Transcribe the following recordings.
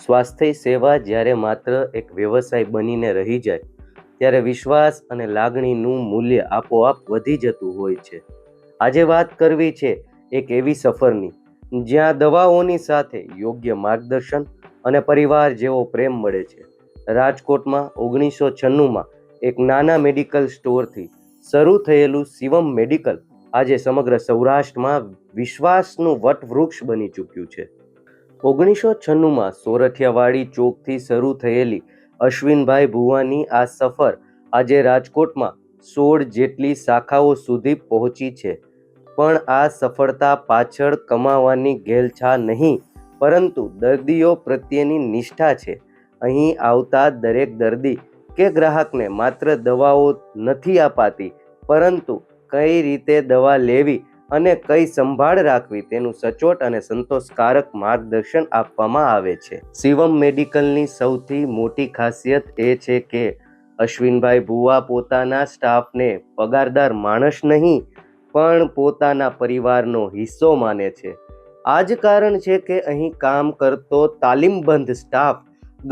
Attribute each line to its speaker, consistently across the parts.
Speaker 1: સ્વાસ્થ્ય સેવા જ્યારે માત્ર એક વ્યવસાય બનીને રહી જાય ત્યારે વિશ્વાસ અને લાગણીનું મૂલ્ય આપોઆપ વધી જતું હોય છે. આજે વાત કરવી છે એક એવી સફરની જ્યાં દવાઓની સાથે યોગ્ય માર્ગદર્શન અને પરિવાર જેવો પ્રેમ મળે છે. રાજકોટમાં 1996માં એક નાના મેડિકલ સ્ટોરથી શરૂ થયેલું શિવમ મેડિકલ આજે સમગ્ર સૌરાષ્ટ્રમાં વિશ્વાસનું વટવૃક્ષ બની ચૂક્યું છે. 1996માં સોરઠિયાવાડી ચોકથી શરૂ થયેલી અશ્વિનભાઈ ભુવાની આ સફર આજે રાજકોટમાં 16 જેટલી શાખાઓ સુધી પહોંચી છે. પણ આ સફળતા પાછળ કમાવાની ઘેલછા નહીં, પરંતુ દર્દીઓ પ્રત્યેની નિષ્ઠા છે. અહીં આવતા દરેક દર્દી કે ગ્રાહકને માત્ર દવાઓ નથી અપાતી, પરંતુ કઈ રીતે દવા લેવી અને કઈ સંભાળ રાખવી તેનું સચોટ અને સંતોષકારક માર્ગદર્શન આપવામાં આવે છે. શિવમ મેડિકલની સૌથી મોટી ખાસિયત એ છે કે અશ્વિનભાઈ ભુવા પોતાના સ્ટાફને પગારદાર માણસ નહીં, પણ પોતાના પરિવારનો હિસ્સો માને છે. આ જ કારણ છે કે અહીં કામ કરતો તાલીમબદ્ધ સ્ટાફ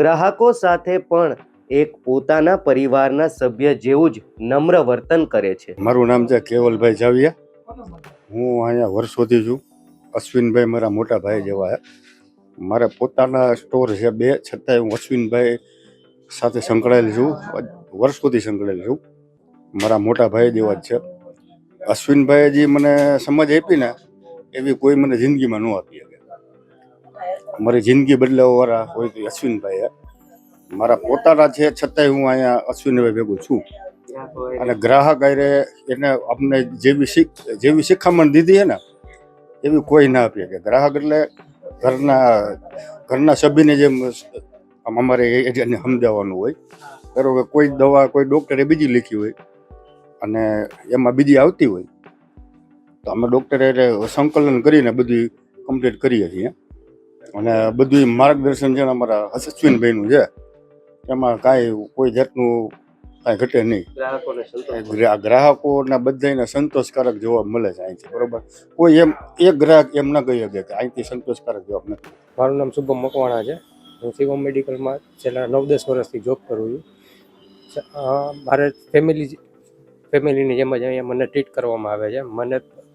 Speaker 1: ગ્રાહકો સાથે પણ એક પોતાના પરિવારના સભ્ય જેવું જ નમ્ર વર્તન કરે છે.
Speaker 2: મારું નામ છે કેવલભાઈ જાવિયા. હું અહીંયા વર્ષોથી છું. અશ્વિનભાઈ મારા મોટા ભાઈ જેવા છે. મારા પોતાના સ્ટોર છે 2, છતાંય હું અશ્વિનભાઈ સાથે સંકળાયેલ છું. વર્ષોથી સંકળાયેલ છું. મારા મોટા ભાઈ જેવા જ છે. અશ્વિનભાઈ જે મને સમજ આપી ને એવી કોઈ મને જિંદગીમાં ન આપી શકે. મારી જિંદગી બદલાવવાવાળા હોય તો અશ્વિનભાઈ છે. મારા પોતાના છે છતાંય હું અહીંયા અશ્વિનભાઈ ભેગું છું. અને ગ્રાહક આરે એને અમને જેવી શિખામણ દીધી છે ને એવી કોઈ ના આપીએ. કે ગ્રાહક એટલે ઘરના સભ્યને જેમ અમારે એને સમજાવવાનું હોય. ધારો કે કોઈ દવા કોઈ ડૉક્ટરે બીજી લીખી હોય અને એમાં બીજી આવતી હોય તો અમે ડૉક્ટરે સંકલન કરીને બધું કમ્પ્લીટ કરીએ છીએ. અને બધું માર્ગદર્શન છે ને અમારા અશ્વિનભાઈનું છે. એમાં કાંઈ કોઈ જાતનું કાંઈ ઘટે નહીં. ગ્રાહકોના બધાને સંતોષકારક જવાબ મળે છે અહીંથી. બરોબર, કોઈ એમ એક ગ્રાહક એમ ના કહી શકે કે અહીંથી સંતોષકારક જવાબ નથી.
Speaker 3: મારું નામ શુભમ મકવાણા છે. હું શિવમ મેડિકલમાં છેલ્લા 9-10 વર્ષથી જોબ કરું છું. મારે ફેમિલીની જેમ જ અહીંયા મને ટ્રીટ કરવામાં આવે છે.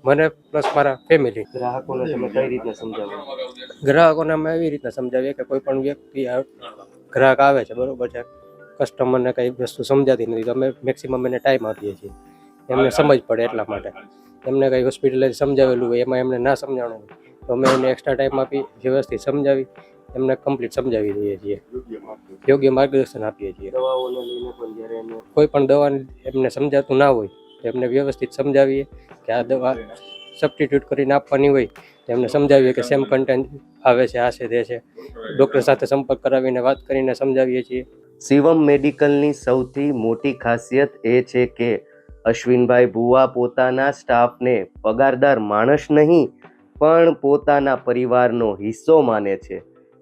Speaker 3: મને પ્લસ મારા ફેમિલી.
Speaker 1: ગ્રાહકોને તમે કઈ રીતના સમજાવો?
Speaker 3: ગ્રાહકોને અમે એવી રીતના સમજાવીએ કે કોઈ પણ વ્યક્તિ ગ્રાહક આવે છે, બરોબર છે, કસ્ટમરને કંઈ વસ્તુ સમજાતી નથી તો અમે મેક્સિમમ એને ટાઈમ આપીએ છીએ. એમને સમજ પડે એટલા માટે. એમને કંઈ હોસ્પિટલે સમજાવેલું હોય એમાં એમને ના સમજાવવાનું તો અમે એને એક્સ્ટ્રા ટાઈમ આપી વ્યવસ્થિત સમજાવી એમને કમ્પ્લીટ સમજાવી દઈએ છીએ. યોગ્ય માર્ગદર્શન આપીએ છીએ.
Speaker 1: દવાઓને લઈને પણ જ્યારે
Speaker 3: કોઈ પણ દવા એમને સમજાતું ના હોય તો એમને વ્યવસ્થિત સમજાવીએ કે આ દવા સબસ્ટિટ્યૂટ કરીને આપવાની હોય તો એમને સમજાવીએ કે સેમ કન્ટેન્ટ આવે છે, આ છે, તે છે. ડૉક્ટર સાથે સંપર્ક કરાવીને વાત કરીને સમજાવીએ છીએ.
Speaker 1: શિવમ મેડિકલની સૌથી મોટી ખાસિયત એ છે કે અશ્વિનભાઈ ભુવા પોતાના સ્ટાફને પગારદાર માણસ નહીં, પણ પોતાના પરિવારનો હિસ્સો માને છે.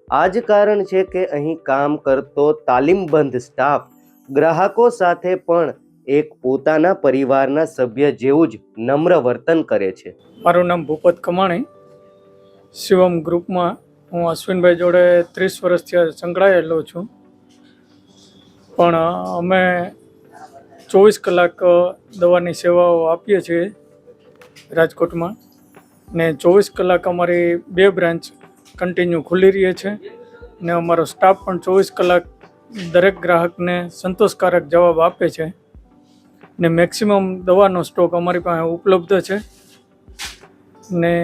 Speaker 1: આ જ કારણ છે કે અહીં કામ કરતો તાલીમબદ્ધ સ્ટાફ ગ્રાહકો સાથે પણ એક પોતાના પરિવારના સભ્ય જેવું જ નમ્ર વર્તન કરે છે.
Speaker 4: મારું નામ ભૂપત કમાણી. શિવમ ગ્રુપમાં હું અશ્વિનભાઈ જોડે 30 વર્ષથી સંકળાયેલો છું. પણ અમે 24 કલાક દવાની સેવાઓ આપીએ છીએ રાજકોટમાં. ને 24 કલાક અમારી 2 બ્રાન્ચ કન્ટિન્યુ ખુલ્લી રહે છે. ને અમારો સ્ટાફ પણ 24 કલાક દરેક ગ્રાહકને સંતોષકારક જવાબ આપે છે. ને મેક્સિમમ દવાનો સ્ટોક અમારી પાસે ઉપલબ્ધ છે. ને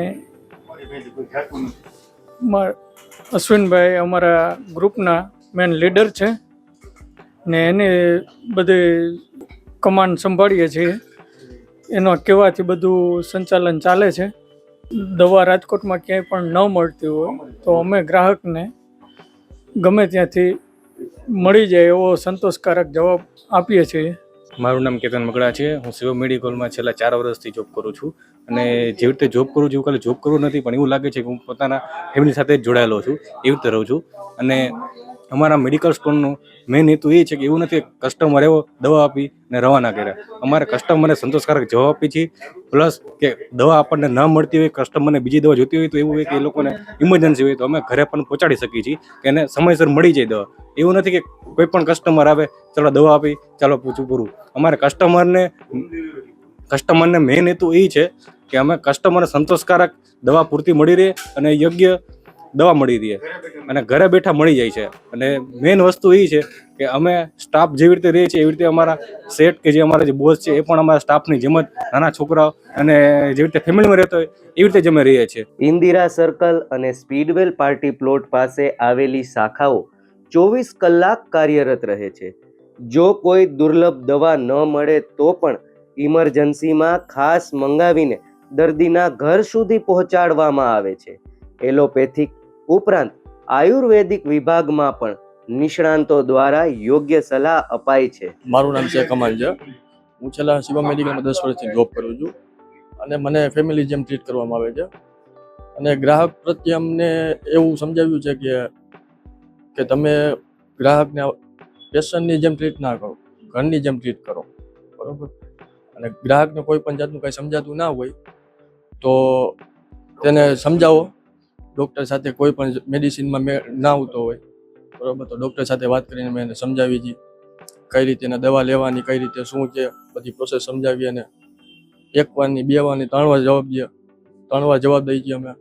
Speaker 4: અશ્વિનભાઈ અમારા ગ્રુપના મેન લીડર છે ને એને બધી કમાન્ડ સંભાળીએ છીએ. એનો કહેવાથી બધું સંચાલન ચાલે છે. દવા રાજકોટમાં ક્યાંય પણ ન મળતી હોય તો અમે ગ્રાહકને ગમે ત્યાંથી મળી જાય એવો સંતોષકારક જવાબ આપીએ છીએ.
Speaker 5: મારું નામ કેતન મકડા છે. હું શિવમ મેડિકલમાં છેલ્લા 4 વર્ષથી જોબ કરું છું. અને જેવી રીતે જોબ કરું છું ખાલી જોબ કરવું નથી, પણ એવું લાગે છે કે હું પોતાના ફેમિલી સાથે જ જોડાયેલો છું, એવી રીતે રહું છું. અને અમારા મેડિકલ સ્ટોરનો મેઇન હેતુ એ છે કે એવું નથી કે કસ્ટમર એવો દવા આપી ને રવાના કર્યા. અમારે કસ્ટમરને સંતોષકારક જવાબ આપી છે. પ્લસ કે દવા આપણને ન મળતી હોય, કસ્ટમરને બીજી દવા જોતી હોય તો એવું હોય કે એ લોકોને ઇમરજન્સી હોય તો અમે ઘરે પણ પહોંચાડી શકીએ છીએ કે એને સમયસર મળી જાય દવા. એવું નથી કે કોઈ પણ કસ્ટમર આવે ચાલો દવા આપી ચાલો પૂછું પૂરું. અમારે કસ્ટમરને મેઇન હેતુ એ છે કે અમે કસ્ટમરને સંતોષકારક દવા પૂરતી મળી રહે અને યોગ્ય દવા મળી રહે અને ઘરે બેઠા મળી જાય છે. અને મેઇન વસ્તુ એ છે કે અમે સ્ટાફ જેવી રીતે રહીએ છીએ એવી રીતે અમારા સેટ કે જે અમારા જે બોસ છે એ પણ અમારા સ્ટાફની જેમ જ નાના છોકરાઓ અને જેવી રીતે ફેમિલીમાં રહેતા હોય એવી રીતે જ અમે રહીએ છીએ.
Speaker 1: ઇન્દિરા સર્કલ અને સ્પીડવેલ પાર્ટી પ્લોટ પાસે આવેલી શાખાઓ 24 કલાક કાર્યરત રહે છે. જો કોઈ દુર્લભ દવા ન મળે તો પણ ઇમરજન્સીમાં ખાસ મંગાવીને દર્દીના ઘર સુધી પહોંચાડવામાં આવે છે. એલોપેથિક ઉપરાંત આયુર્વેદિક વિભાગમાં પણ નિષ્ણાંતો દ્વારા યોગ્ય સલાહ અપાય છે.
Speaker 6: મારું નામ છે કમાલ છે. હું છેલ્લા શિવમ મેડિકલમાં 10 વર્ષથી જોબ કરું છું અને મને ફેમિલી જેમ ટ્રીટ કરવામાં આવે છે. અને ગ્રાહક પ્રત્યે અમને એવું સમજાવ્યું છે કે તમે ગ્રાહકને પેશન્ટની જેમ ટ્રીટ ના કરો, ઘરની જેમ ટ્રીટ કરો, બરોબર. અને ગ્રાહકને કોઈ પણ જાતનું કંઈ સમજાતું ના હોય તો તેને સમજાવો. ડૉક્ટર સાથે કોઈ પણ મેડિસિનમાં ના આવતો હોય, બરોબર, તો ડૉક્ટર સાથે વાત કરીને મેં એને સમજાવી હતી કઈ રીતે એને દવા લેવાની, કઈ રીતે શું છે, બધી પ્રોસેસ સમજાવી. અને 1 વારની 2 વારની 3 વાર જવાબ દઈ છીએ અમે.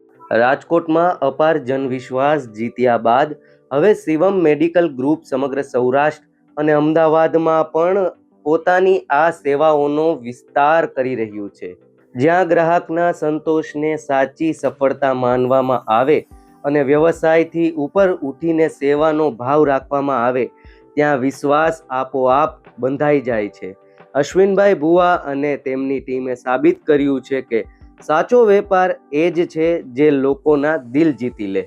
Speaker 1: રાજકોટમાં અપાર જનવિશ્વાસ જીત્યા બાદ હવે શિવમ મેડિકલ ગ્રુપ સમગ્ર સૌરાષ્ટ્ર અને અમદાવાદમાં પણ પોતાની આ સેવાઓનો વિસ્તાર કરી રહ્યું છે. જ્યાં ગ્રાહકના સંતોષને સાચી સફળતા માનવામાં આવે અને વ્યવસાયથી ઉપર ઉઠીને સેવાનો ભાવ રાખવામાં આવે ત્યાં વિશ્વાસ આપોઆપ બંધાઈ જાય છે. અશ્વિનભાઈ ભુવા અને તેમની ટીમે સાબિત કર્યું છે કે સાચો વેપાર એ જ છે જે લોકોના દિલ જીતી લે.